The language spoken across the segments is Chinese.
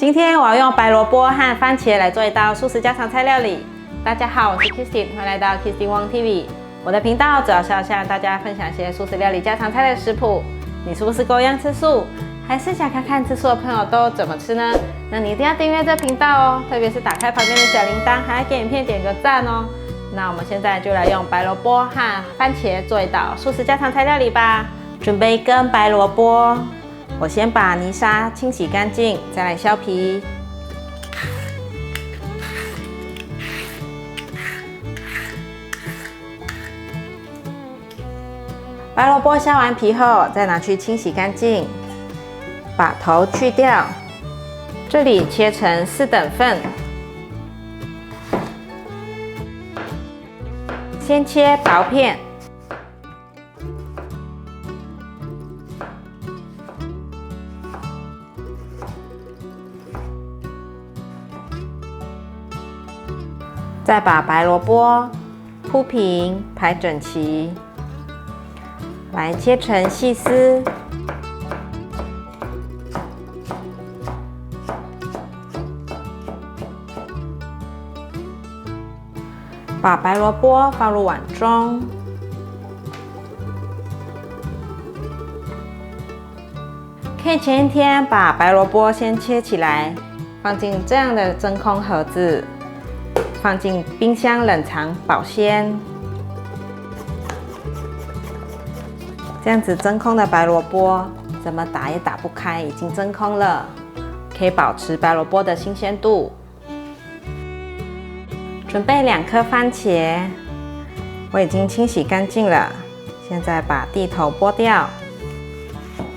今天我要用白萝卜和番茄来做一道素食家常菜料理。大家好，我是 Kristin， 欢迎来到 Kristin Wong TV。我的频道主要是要向大家分享一些素食料理家常菜的食谱。你是不是跟我一样吃素，还是想看看吃素的朋友都怎么吃呢？那你一定要订阅这频道哦，特别是打开旁边的小铃铛，还要给影片点个赞哦。那我们现在就来用白萝卜和番茄做一道素食家常菜料理吧。准备1根白萝卜，我先把泥沙清洗干净，再来削皮。白萝卜削完皮后，再拿去清洗干净，把头去掉。这里切成4等份，先切薄片。再把白萝卜铺平，排整齐，来切成细丝。把白萝卜放入碗中，可以前一天把白萝卜先切起来，放进这样的真空盒子。放进冰箱冷藏保鲜，这样子真空的白萝卜怎么打也打不开，已经真空了，可以保持白萝卜的新鲜度。准备2颗番茄，我已经清洗干净了，现在把蒂头剥掉，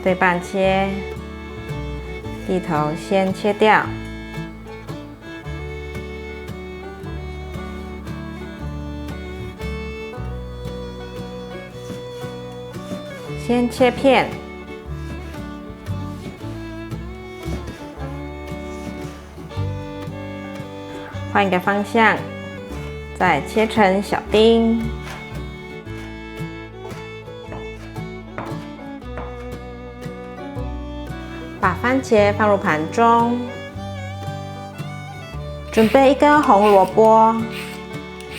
对半切，蒂头先切掉。先切片，换一个方向，再切成小丁。把番茄放入盘中，准备1根红萝卜，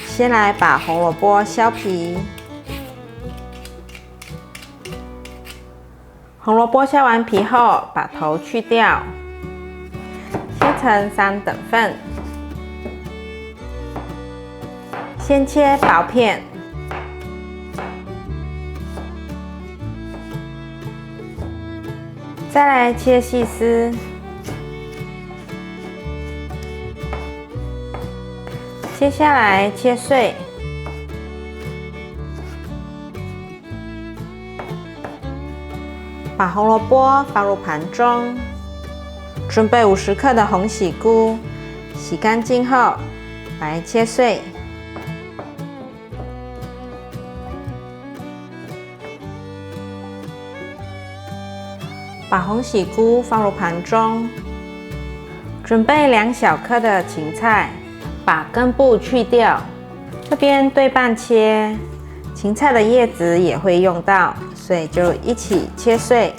先来把红萝卜削皮。红萝卜削完皮后，把头去掉，切成3等份。先切薄片，再来切细丝。接下来切碎。把红萝卜放入盘中，准备50克的红喜菇，洗干净后来切碎。把红喜菇放入盘中，准备2小颗的芹菜，把根部去掉，这边对半切，芹菜的叶子也会用到。所以就一起切碎。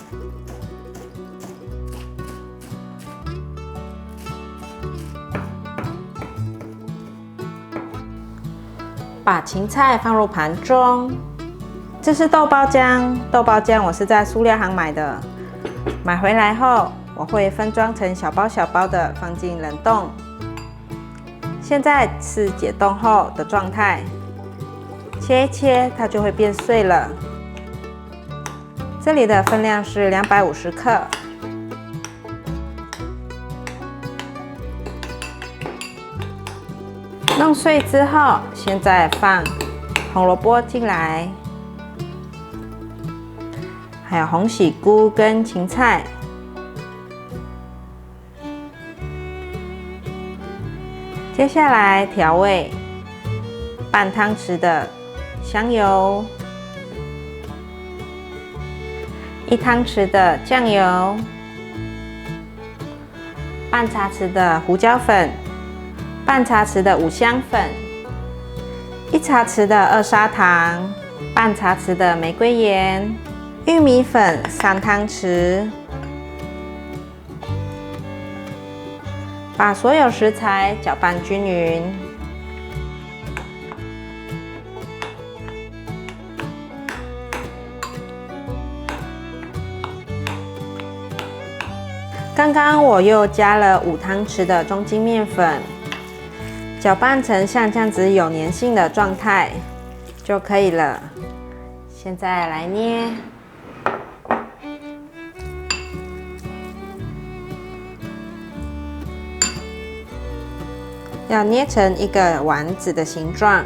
把芹菜放入盘中。这是豆包浆，豆包浆我是在塑料行买的。买回来后，我会分装成小包小包的，放进冷冻。现在是解冻后的状态，切一切，它就会变碎了。这里的分量是250克。弄碎之后，现在放红萝卜进来，还有红喜菇跟芹菜。接下来调味，半汤匙的香油。1汤匙的酱油，半茶匙的胡椒粉，半茶匙的五香粉，1茶匙的2砂糖，半茶匙的玫瑰盐，玉米粉3汤匙，把所有食材搅拌均匀。刚刚我又加了5汤匙的中筋面粉，搅拌成像这样子有粘性的状态就可以了。现在来捏，要捏成一个丸子的形状。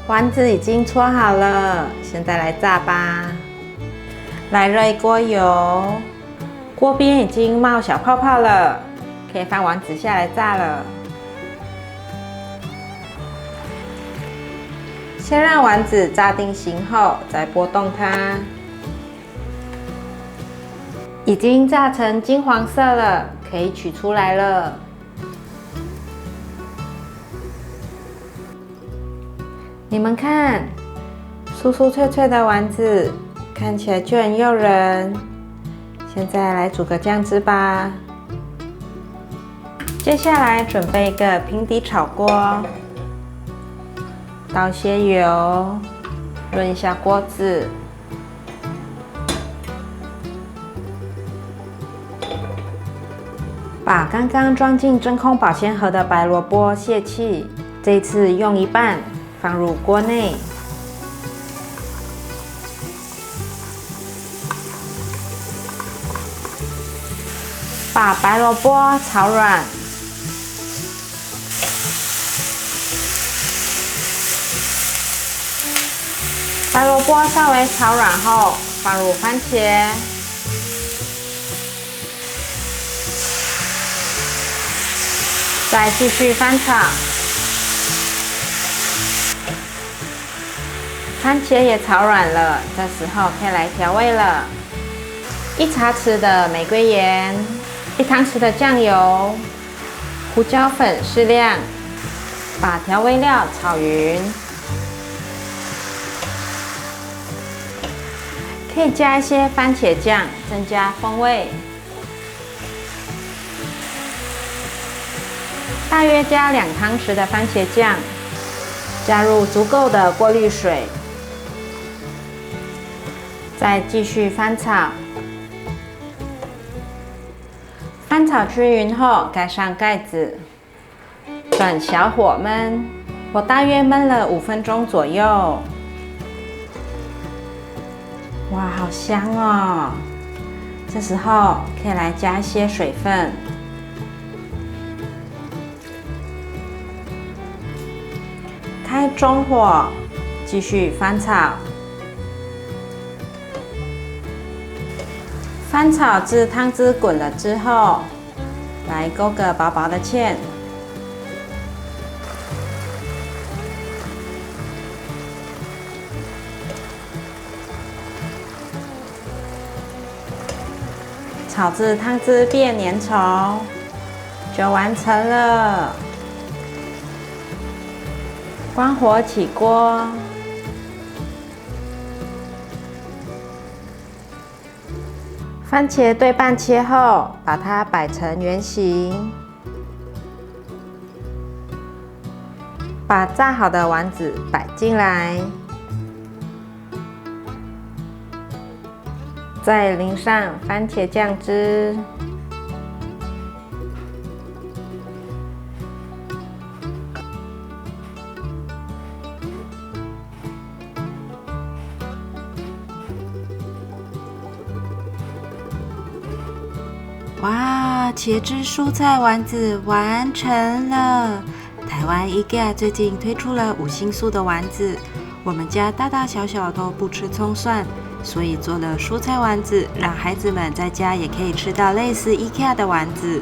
丸子已经搓好了，现在来炸吧。来热一锅油，锅边已经冒小泡泡了，可以放丸子下来炸了。先让丸子炸定型后，再拨动它。已经炸成金黄色了，可以取出来了。你们看，酥酥脆脆的丸子，看起来就很诱人。现在来煮个酱汁吧。接下来准备一个平底炒锅，倒些油，润一下锅子。把刚刚装进真空保鲜盒的白萝卜卸气，这一次用一半。放入锅内，把白萝卜炒软，白萝卜稍微炒软后，放入番茄，再继续翻炒。番茄也炒软了，这时候可以来调味了。1茶匙的玫瑰盐，1汤匙的酱油，胡椒粉适量，把调味料炒匀。可以加一些番茄酱，增加风味。大约加2汤匙的番茄酱，加入足够的过滤水。再继续翻炒，翻炒均匀后，盖上盖子，转小火焖。我大约焖了5分钟左右。哇，好香哦！这时候可以来加一些水分，开中火，继续翻炒。翻炒至汤汁滚了之后，来勾个薄薄的芡，炒至汤汁变粘稠，就完成了。关火起锅。番茄对半切后，把它摆成圆形，把炸好的丸子摆进来，再淋上番茄酱汁，哇，茄汁蔬菜丸子完成了！台湾 IKEA 最近推出了5星素的丸子，我们家大大小小都不吃葱蒜，所以做了蔬菜丸子，让孩子们在家也可以吃到类似 IKEA 的丸子。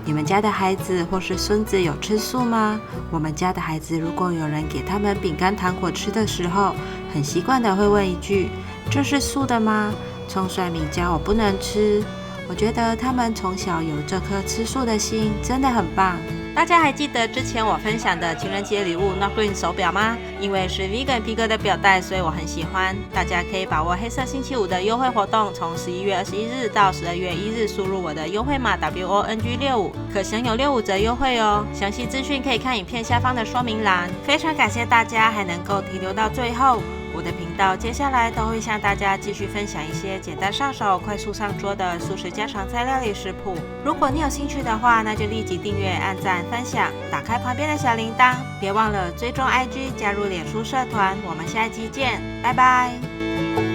你们家的孩子或是孙子有吃素吗？我们家的孩子如果有人给他们饼干糖果吃的时候，很习惯的会问一句：这是素的吗？葱蒜米椒我不能吃。我觉得他们从小有这颗吃素的心，真的很棒。大家还记得之前我分享的情人节礼物 Nordgreen 手表吗？因为是 Vegan 皮革的表带，所以我很喜欢。大家可以把握黑色星期五的优惠活动，从11月21日到12月1日，输入我的优惠码 WONG65，可享有65折优惠哦。详细资讯可以看影片下方的说明栏。非常感谢大家还能够停留到最后。我的频道接下来都会向大家继续分享一些简单上手、快速上桌的素食家常菜料理食谱。如果你有兴趣的话，那就立即订阅、按赞、分享，打开旁边的小铃铛，别忘了追踪 IG、加入脸书社团。我们下一集见，拜拜。